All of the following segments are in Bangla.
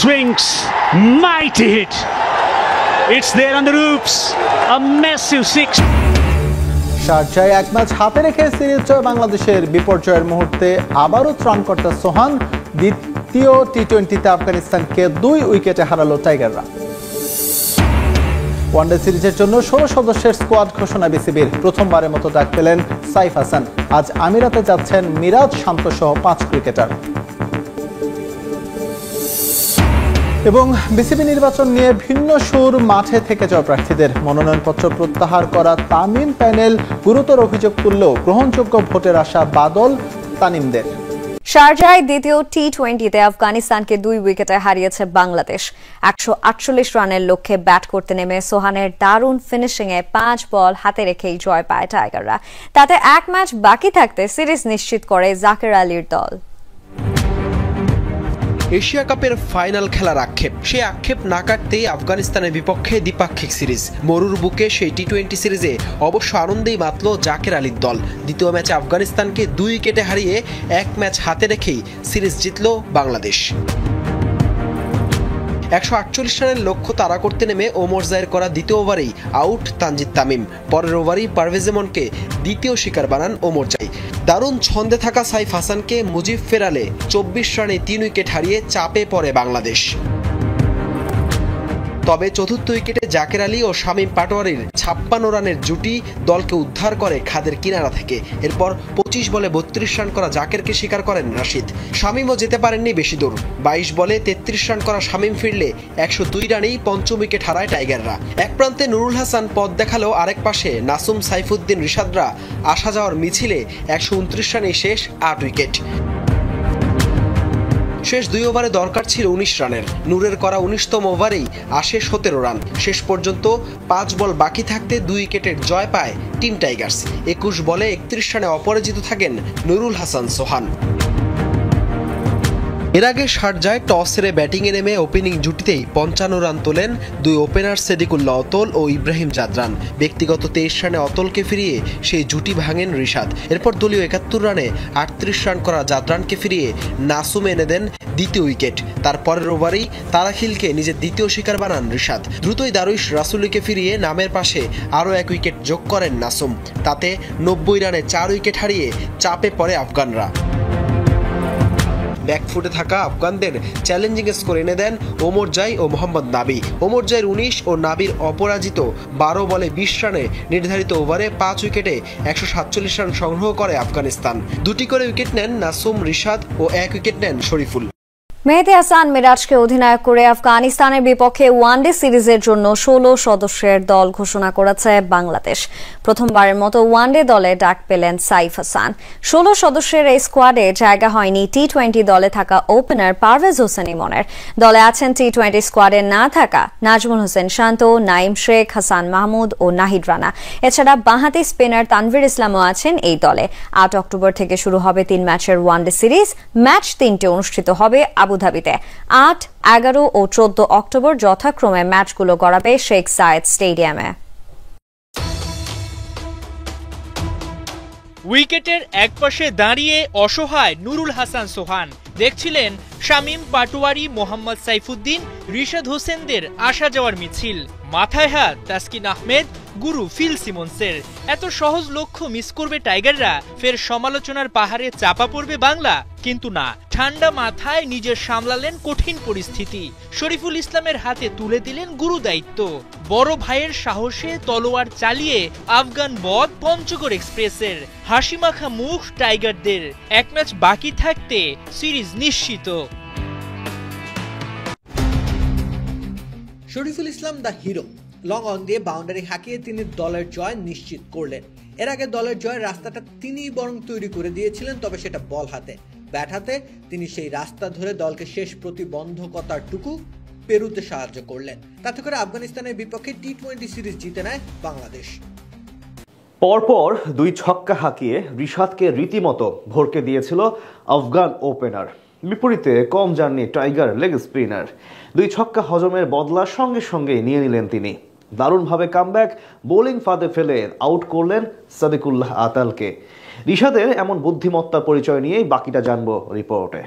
swings, mighty hit. It's there on the roofs. A massive six. শারজায় এক ম্যাচ হাতে রেখে সিরিজ জয় বাংলাদেশের। বিপর্যয়ের মুহূর্তে আবারও ত্রাণকর্তা সোহান। দ্বিতীয় টি-20তে আফগানিস্তানকে 2 উইকেটে হারালো টাইগাররা। ওয়ানডে সিরিজের জন্য 16 সদস্যের স্কোয়াড ঘোষণা বিসিবির। প্রথমবারের মতো ডাক পেলেন সাইফ হাসান। আজ আমিরাতে যাচ্ছেন মিরাজ শান্ত সহ 5 ক্রিকেটার। এবং বিসিবি নির্বাচন নিয়ে ভিন্ন সুর মাঠে থেকে যাওয়া প্রার্থীদের। মনোনয়নপত্র প্রত্যাহার করা তামিম প্যানেল গুরুতর অভিযোগ তুললেও গ্রহণযোগ্য ভোটের আশা বাদল তানিমদের। শারজায় দ্বিতীয় টি-20তে আফগানিস্তানকে 2 উইকেটে হারিয়েছে বাংলাদেশ। 148 রানের লক্ষ্যে ব্যাট করতে নেমে সোহানের দারুণ ফিনিশিংয়ে 5 বল হাতে রেখেই জয় পায় টাইগাররা। তাতে 1 ম্যাচ বাকি থাকতে সিরিজ নিশ্চিত করে জাকের আলীর দল। এশিয়া কাপের ফাইনাল খেলার আক্ষেপ, সেই আক্ষেপ না কাটতেই আফগানিস্তানের বিপক্ষে দ্বিপাক্ষিক সিরিজ। মরুর বুকে সেই টি-20 সিরিজে অবশ্য আনন্দেই মাতল জাকের আলীর দল। দ্বিতীয় ম্যাচে আফগানিস্তানকে 2 উইকেটে হারিয়ে 1 ম্যাচ হাতে রেখেই সিরিজ জিতল বাংলাদেশ। 148 রানের লক্ষ্য তাড়া করতে নেমে ওমর জায়ের করা দ্বিতীয় ওভারেই আউট তানজিদ তামিম। পরের ওভারেই পারভেজ এমনকে দ্বিতীয় শিকার বানান ওমর জাই। দারুণ ছন্দে থাকা সাইফ হাসানকে মুজিব ফেরালে 24 রানে 3 উইকেট হারিয়ে চাপে পড়ে বাংলাদেশ। তবে চতুর্থ উইকেটে জাকের আলী ও শামীম পাটোয়ারির 56 রানের জুটি দলকে উদ্ধার করে খাদের কিনারা থেকে। এরপর 25 বলে 32 রান করা জাকেরকে শিকার করেন রাশিদ। শামীমও যেতে পারেননি বেশি দূর। 22 বলে 33 রান করা শামীম ফিরলে 102 রানেই পঞ্চম উইকেট হারায় টাইগাররা। এক প্রান্তে নুরুল হাসান পথ দেখালেও আরেক পাশে নাসুম, সাইফুদ্দিন, রিশাদরা আসা যাওয়ার মিছিলে 129 রানেই শেষ 8 উইকেট। শেষ 2 ওভারে দরকার ছিল 19 রানের। নূরের করা 19তম ওভারেই আসে 17 রান। শেষ পর্যন্ত 5 বল বাকি থাকতে 2 উইকেটের জয় পায় টিম টাইগার্স। 21 বলে 31 রানে অপরাজিত থাকেন নুরুল হাসান সোহান। এর আগে শারজায় টস হেরে ব্যাটিংয়ে নেমে ওপেনিং জুটিতেই 55 রান তোলেন 2 ওপেনার সেদিকুল্লাহ অতল ও ইব্রাহিম জাদরান। ব্যক্তিগত 23 রানে অতলকে ফিরিয়ে সেই জুটি ভাঙেন রিশাদ। এরপর দলীয় 71 রানে 38 রান করা জাদরানকে ফিরিয়ে নাসুম এনে দেন দ্বিতীয় উইকেট। তার পরের ওভারেই তারাখিলকে নিজের দ্বিতীয় শিকার বানান রিশাদ। দ্রুতই দারুইশ রাসুলিকে ফিরিয়ে নামের পাশে আরও 1 উইকেট যোগ করেন নাসুম। তাতে 90 রানে 4 উইকেট হারিয়ে চাপে পড়ে আফগানরা। ব্যাকফুটে থাকা আফগানদের চ্যালেঞ্জিং স্কোর এনে দেন ওমর জাই ও মোহাম্মদ নাবি। ওমর জাইয়ের 19 ও নাবির অপরাজিত 12 বলে 20 রানে নির্ধারিত ওভারে 5 উইকেটে 147 রান সংগ্রহ করে আফগানিস্তান। 2টি করে উইকেট নেন নাসুম, রিশাদ ও 1 উইকেট নেন শরীফুল। মেহেদী হাসান মিরাজকে অধিনায়ক করে আফগানিস্তানের বিপক্ষে ওয়ানডে সিরিজের জন্য 16 সদস্যের দল ঘোষণা করেছে বাংলাদেশ। প্রথমবারের মতো ওয়ানডে দলে ডাক পেলেন সাইফ হাসান। 16 সদস্যের এই স্কোয়াডে জায়গা হয়নি টি-20 দলে থাকা ওপেনার পারভেজ হোসেন ইমনের। দলে আছেন টি-20 স্কোয়াডে না থাকা নাজমুল হোসেন শান্ত, নাইম শেখ, হাসান মাহমুদ ও নাহিদ রানা। এছাড়া বাঁহাতি স্পিনার তানভীর ইসলামও আছেন এই দলে। 8 অক্টোবর থেকে শুরু হবে 3 ম্যাচের ওয়ানডে সিরিজ। ম্যাচ 3টে অনুষ্ঠিত হবে আবুধাবিতে। 8, 11 ও 14 অক্টোবর যথাক্রমে ম্যাচগুলো গড়াবে শেখ সায়েদ স্টেডিয়ামে। উইকেটের একপাশে দাঁড়িয়ে অসহায় নুরুল হাসান সোহান দেখছিলেন শামীম পাটোয়ারি, মোহাম্মদ সাইফুদ্দিন, রিশাদ হোসেনদের আসা যাওয়ার মিছিল। মাথায় হাত তাসকিন আহমেদ, গুরু ফিল সিমন্সের। এত সহজ লক্ষ্য মিস করবে টাইগাররা? ফের সমালোচনার পাহাড়ে চাপা পড়বে বাংলা? কিন্তু না, ঠান্ডা মাথায় নিজের সামলালেন কঠিন পরিস্থিতি। শরীফুল ইসলামের হাতে তুলে দিলেন গুরু দায়িত্ব। বড় ভাইয়ের সাহসে তলোয়ার চালিয়ে আফগান বধ পঞ্চগড় এক্সপ্রেসের। হাসিমাখা মুখ টাইগারদের। 1 ম্যাচ বাকি থাকতে সিরিজ নিশ্চিত। Shariful Islam the hero. Long on দিয়ে বাউন্ডারি হাঁকিয়ে তিনি দলের জয় নিশ্চিত করলেন। এর আগে দলের জয়ের রাস্তাটা তিনিই বরং তৈরি করে দিয়েছিলেন, তবে সেটা বল হাতে। ব্যাট হাতে তিনি সেই রাস্তা ধরে দলকে শেষ প্রতিবন্ধকতারটুকু পেরুতে সাহায্য করলেন। তাতে করে আফগানিস্তানের বিপক্ষে টি-20 সিরিজ জিতে নেয় বাংলাদেশ। পরপর 2 ছক্কা হাঁকিয়ে রিশাদকে রীতিমতো ভরকে দিয়েছিল আফগান ওপেনার। বিপরীতে কম যাননি টাইগার লেগ স্পিনার। 2 ছক্কা হজমের বদলা সঙ্গে সঙ্গে নিয়ে নিলেন তিনি। দারুণভাবে কামব্যাক বোলিং ফাঁদে ফেলে আউট করলেন সাদিকুল্লাহ আতালকে। রিশাদের এমন বুদ্ধিমত্তার পরিচয় নিয়েই বাকিটা জানবো রিপোর্টে।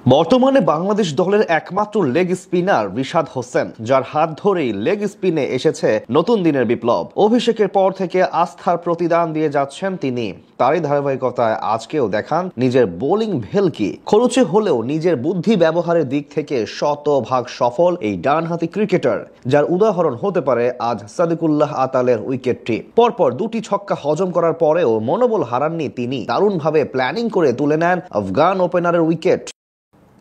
বর্তমানে বাংলাদেশ দলের একমাত্র লেগ স্পিনার রিশাদ হোসেন, যার হাত ধরেই লেগ স্পিনে এসেছে নতুন দিনের বিপ্লব। অভিষেকের পর থেকে আস্থার প্রতিদান দিয়ে যাচ্ছেন তিনি। তারই ধারাবাহিকতায় আজকেও দেখান নিজের বোলিং ভেলকি। খরচে হলেও নিজের বুদ্ধি ব্যবহারের দিক থেকে শতভাগ সফল এই ডানহাতি ক্রিকেটার, যার উদাহরণ হতে পারে আজ সাদিকুল্লাহ আতালের উইকেটটি। পরপর দুটি ছক্কা হজম করার পরেও মনোবল হারাননি তিনি। দারুণভাবে প্ল্যানিং করে তুলে নেন আফগান ওপেনারের উইকেট।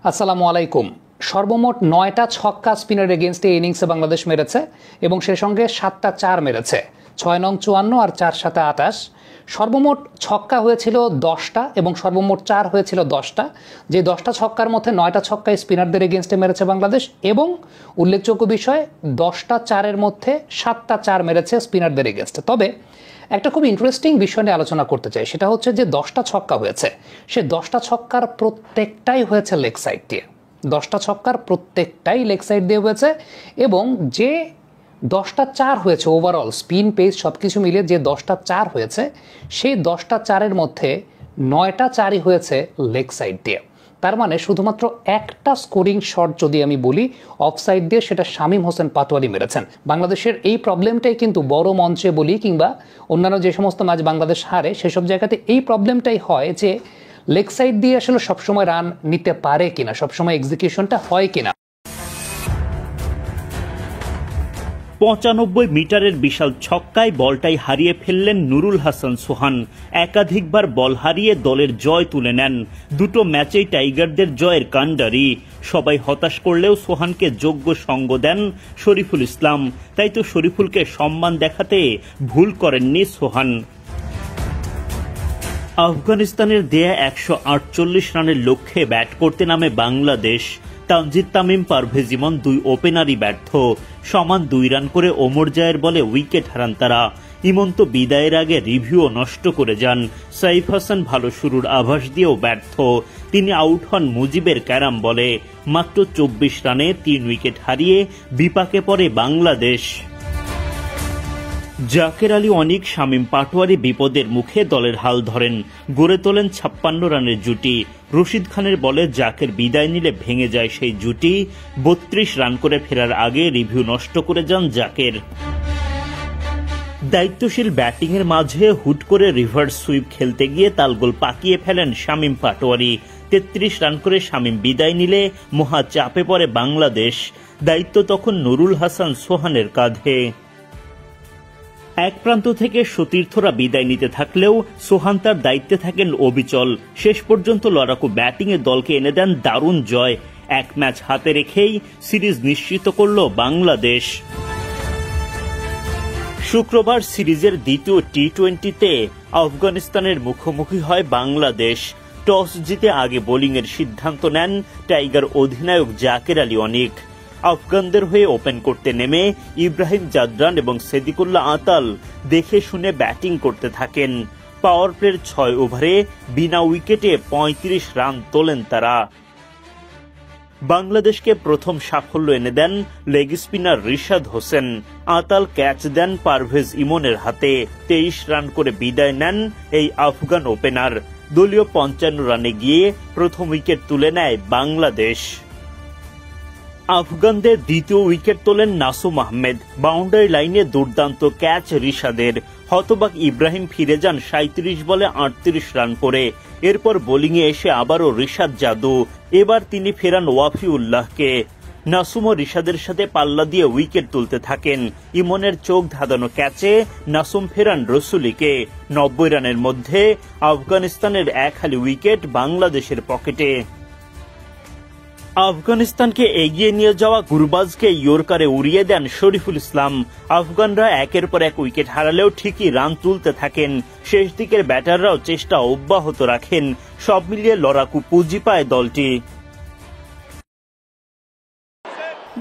আসসালামু আলাইকুম। সর্বমোট 9টা ছক্কা স্পিনার এগেনস্টে ইনিংসে বাংলাদেশ মেরেছে এবং সে সঙ্গে 7টা 4 মেরেছে। 6 নং 54 আর 4 7 28। সর্বমোট ছক্কা হয়েছিল 10টা এবং সর্বমোট 4 হয়েছিল 10টা। যে 10টা ছক্কার মধ্যে 9টা ছক্কা স্পিনারদের এগেনস্টে মেরেছে বাংলাদেশ এবং উল্লেখযোগ্য বিষয় 10টা 4-এর মধ্যে 7টা 4 মেরেছে স্পিনারদের এগেনস্টে। তবে একটা খুব ইন্টারেস্টিং বিষয় নিয়ে আলোচনা করতে চাই, সেটা হচ্ছে যে 10টা ছক্কা হয়েছে, সে 10টা ছক্কার প্রত্যেকটাই হয়েছে লেগ সাইড দিয়ে। 10টা ছক্কার প্রত্যেকটাই লেগ সাইড দিয়ে হয়েছে এবং যে 10টা 4 হয়েছে ওভারঅল স্পিন পেস সব কিছু মিলিয়ে যে 10টা 4 হয়েছে, সেই 10টা 4-এর মধ্যে 9টা 4ই হয়েছে লেগ সাইড দিয়ে। তার মানে শুধুমাত্র একটা স্কোরিং শট যদি আমি বলি অফ সাইড দিয়ে, সেটা শামীম হোসেন পাটোয়ারি মেরেছেন। বাংলাদেশের এই প্রবলেমটাই কিন্তু বড় মঞ্চে বলি কিংবা অন্যান্য যে সমস্ত ম্যাচ বাংলাদেশ হারে সেসব জায়গাতে এই প্রবলেমটাই হয় যে লেগ সাইড দিয়ে আসলে সবসময় রান নিতে পারে কিনা, সবসময় এক্সিকিউশনটা হয় কিনা। 95 মিটারের বিশাল ছক্কায় বলটাই হারিয়ে ফেললেন নুরুল হাসান সোহান। একাধিকবার বল হারিয়ে দলের জয় তুলে নেন। দুটো ম্যাচেই টাইগারদের জয়ের কাণ্ডারি। সবাই হতাশ করলেও সোহানকে যোগ্য সঙ্গ দেন শরীফুল ইসলাম। তাই তো শরীফুলকে সম্মান দেখাতে ভুল করেননি সোহান। আফগানিস্তানের দেয়া 148 রানের লক্ষ্যে ব্যাট করতে নামে বাংলাদেশ। তানজিদ তামিম, পারভেজ ইমন দুই ওপেনারই ব্যর্থ। সমান 2 রান করে ওমর জায়ের বলে উইকেট হারান তারা। ইমন তো বিদায়ের আগে রিভিউও নষ্ট করে যান। সাইফ হাসান ভালো শুরুর আভাস দিয়েও ব্যর্থ। তিনি আউট হন মুজিবের ক্যারাম বলে। মাত্র 24 রানে 3 উইকেট হারিয়ে বিপাকে পড়ে বাংলাদেশ। জাকের আলী অনিক, শামীম পাটোয়ারি বিপদের মুখে দলের হাল ধরেন। গড়ে তোলেন 56 রানের জুটি। রশিদ খানের বলে জাকের বিদায় নিলে ভেঙে যায় সেই জুটি। 32 রান করে ফেরার আগে রিভিউ নষ্ট করে যান জাকের। দায়িত্বশীল ব্যাটিংয়ের মাঝে হুট করে রিভার্স সুইপ খেলতে গিয়ে তালগোল পাকিয়ে ফেলেন শামীম পাটোয়ারি। 33 রান করে শামীম বিদায় নিলে মহা চাপে পড়ে বাংলাদেশ। দায়িত্ব তখন নুরুল হাসান সোহানের কাঁধে। এক প্রান্ত থেকে সতীর্থরা বিদায় নিতে থাকলেও সোহান তার দায়িত্বে থাকেন অবিচল। শেষ পর্যন্ত লড়াকু ব্যাটিংয়ে দলকে এনে দেন দারুণ জয়। 1 ম্যাচ হাতে রেখেই সিরিজ নিশ্চিত করল বাংলাদেশ। শুক্রবার সিরিজের দ্বিতীয় টি-20তে আফগানিস্তানের মুখোমুখি হয় বাংলাদেশ। টস জিতে আগে বোলিংয়ের সিদ্ধান্ত নেন টাইগার অধিনায়ক জাকের আলী অনিক। আফগানদের হয়ে ওপেন করতে নেমে ইব্রাহিম জাদরান এবং সাদিকুল্লাহ আতাল দেখে শুনে ব্যাটিং করতে থাকেন। পাওয়ার প্লের 6 ওভারে বিনা উইকেটে 35 রান তোলেন তারা। বাংলাদেশকে প্রথম সাফল্য এনে দেন লেগ স্পিনার রিশাদ হোসেন। আতাল ক্যাচ দেন পারভেজ ইমনের হাতে। 23 রান করে বিদায় নেন এই আফগান ওপেনার। দলীয় 55 রানে গিয়ে প্রথম উইকেট তুলে নেয় বাংলাদেশ। আফগানদের দ্বিতীয় উইকেট তোলেন নাসুম আহমেদ। বাউন্ডারি লাইনে দুর্দান্ত ক্যাচ রিশাদের। হতবাক ইব্রাহিম ফিরে যান 37 বলে 38 রান করে। এরপর বোলিংয়ে এসে আবারও রিশাদ জাদু। এবার তিনি ফেরান ওয়াফিউল্লাহকে। নাসুম ও রিশাদের সাথে পাল্লা দিয়ে উইকেট তুলতে থাকেন। ইমনের চোখ ধাঁধানো ক্যাচে নাসুম ফেরান রসুলিকে। 90 রানের মধ্যে আফগানিস্তানের 1 হালি উইকেট বাংলাদেশের পকেটে। আফগানিস্তানকে এগিয়ে নিয়ে যাওয়া গুরবাজকে ইয়র্কারে উড়িয়ে দেন শরীফুল ইসলাম। আফগানরা একের পর এক উইকেট হারালেও ঠিকই রান তুলতে থাকেন। শেষ দিকের ব্যাটাররাও চেষ্টা অব্যাহত রাখেন। সব মিলিয়ে লড়াকু পুঁজি পায় দলটি।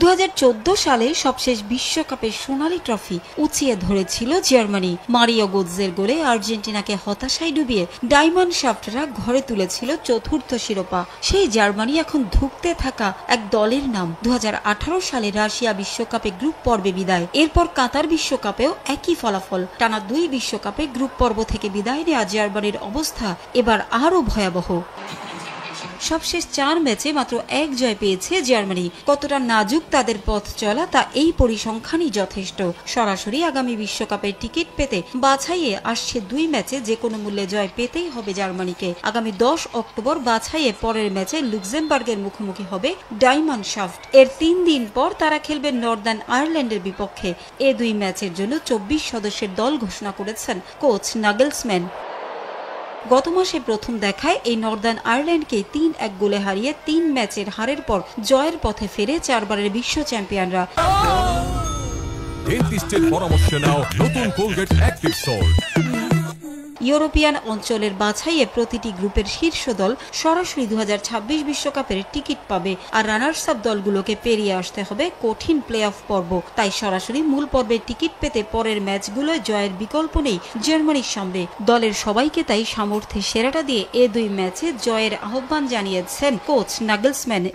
2014 সালে সবশেষ বিশ্বকাপের সোনালী ট্রফি উঁচিয়ে ধরেছিল জার্মানি। মারিও গোৎজের গোলে আর্জেন্টিনাকে হতাশায় ডুবিয়ে ডায়মন্ড শাফটরা ঘরে তুলেছিল 4র্থ শিরোপা। সেই জার্মানি এখন ধুঁকতে থাকা এক দলের নাম। 2018 সালে রাশিয়া বিশ্বকাপে গ্রুপ পর্বে বিদায়। এরপর কাতার বিশ্বকাপেও একই ফলাফল। টানা 2 বিশ্বকাপে গ্রুপ পর্ব থেকে বিদায় নেওয়া জার্মানির অবস্থা এবার আরও ভয়াবহ। সবশেষ 4 ম্যাচে মাত্র 1 জয় পেয়েছে জার্মানি। কতটা নাজুক তাদের পথ চলা তা এই পরিসংখ্যানই যথেষ্ট। সরাসরি আগামী বিশ্বকাপের টিকিট পেতে বাছাইয়ে আসছে 2 ম্যাচে যে কোনো মূল্যে জয় পেতেই হবে জার্মানিকে। আগামী 10 অক্টোবর বাছাইয়ে পরের ম্যাচে লুক্সেমবার্গের মুখোমুখি হবে ডায়মন্ড শাফট। এর 3 দিন পর তারা খেলবে নর্দার্ন আয়ারল্যান্ডের বিপক্ষে। এই 2 ম্যাচের জন্য 24 সদস্যের দল ঘোষণা করেছেন কোচ নাগেলসম্যান। গত মাসে প্রথম দেখায় এই নর্দার্ন আয়ারল্যান্ডকে 3-1 গোলে হারিয়ে 3 ম্যাচের হারের পর জয়ের পথে ফেরে 4 বারের বিশ্ব চ্যাম্পিয়নরা। ডেন্টিস্টের পরামর্শ নাও নতুন কোলগেট অ্যাক্টিভ সল্ট। ইউরোপিয়ান অঞ্চলের বাছাইয়ে প্রতিটি গ্রুপের শীর্ষ দল সরাসরি 2026 বিশ্বকাপের টিকিট পাবে, আর রানার্স আপ দলগুলোকে পেরিয়ে আসতে হবে কঠিন প্লে অফ পর্ব। তাই সরাসরি মূল পর্বের টিকিট পেতে পরের ম্যাচগুলোয় জয়ের বিকল্প নেই জার্মানির সামনে। দলের সবাইকে তাই সামর্থ্যে সেরাটা দিয়ে এ 2 ম্যাচে জয়ের আহ্বান জানিয়েছেন কোচ নাগেলসম্যান।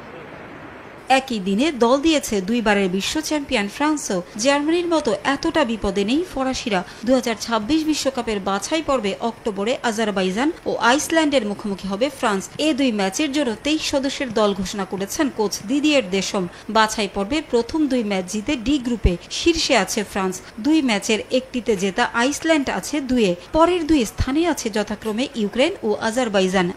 একই দিনে দল দিয়েছে 2 বারের বিশ্ব চ্যাম্পিয়ন ফ্রান্সও। জার্মানির মতো এতটা বিপদে নেই ফরাসিরা। 2026 বিশ্বকাপের বাছাই পর্বে অক্টোবরে আজারবাইজান ও আইসল্যান্ডের মুখোমুখি হবে ফ্রান্স। এই 2 ম্যাচের জন্য 23 সদস্যের দল ঘোষণা করেছেন কোচ দিদিয়ের দেশম। বাছাই পর্বে প্রথম 2 ম্যাচ জিতে ডি গ্রুপে শীর্ষে আছে ফ্রান্স। 2 ম্যাচের একটিতে জেতা আইসল্যান্ড আছে 2-এ। পরের 2 স্থানে আছে যথাক্রমে ইউক্রেন ও আজারবাইজান।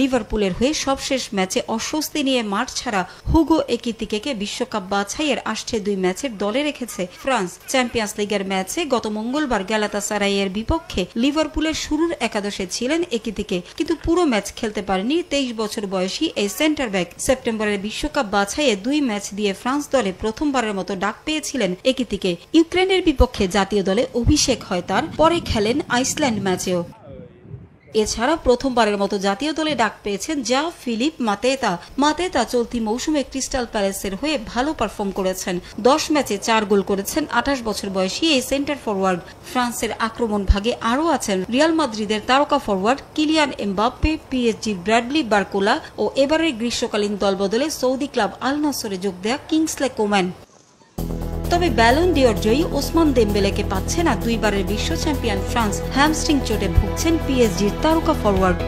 লিভারপুলের হয়ে সবশেষ ম্যাচে অস্বস্তি নিয়ে মাঠ ছাড়া হুগো একিতিকেকে বিশ্বকাপ বাছাইয়ের আসছে 2 ম্যাচের দলে রেখেছে ফ্রান্স। চ্যাম্পিয়ন্স লিগের ম্যাচে গত মঙ্গলবার গ্যালাতাসারাইয়ের বিপক্ষে লিভারপুলের শুরুর একাদশে ছিলেন একিতিকে, কিন্তু পুরো ম্যাচ খেলতে পারেনি 23 বছর বয়সী এই সেন্টার ব্যাক। সেপ্টেম্বরের বিশ্বকাপ বাছাইয়ে 2 ম্যাচ দিয়ে ফ্রান্স দলে প্রথমবারের মতো ডাক পেয়েছিলেন একিতিকে। ইউক্রেনের বিপক্ষে জাতীয় দলে অভিষেক হয় তার, পরে খেলেন আইসল্যান্ড ম্যাচেও। এছাড়া প্রথমবারের মতো জাতীয় দলে ডাক পেয়েছেন যা ফিলিপ মাতেতা চলতি মৌসুমে ক্রিস্টাল প্যালেসের হয়ে ভালো পারফর্ম করেছেন। 10 ম্যাচে 4 গোল করেছেন 28 বছর বয়সী এই সেন্টার ফরওয়ার্ড। ফ্রান্সের আক্রমণ ভাগে আরও আছেন রিয়াল মাদ্রিদের তারকা forward Kylian Mbappe, PSG Bradley Barcola ও এবারের গ্রীষ্মকালীন দলবদলে সৌদি ক্লাব আল নাসরে যোগ দেয়া কিংসলে কোম্যান। তবে ব্যালন ডিওর জয়ী ওসমান দেমবেলেকে পাচ্ছে না 2 বারের বিশ্ব চ্যাম্পিয়ন ফ্রান্স। হ্যামস্ট্রিং চোটে ভুগছেন পিএসজির তারকা ফরওয়ার্ড।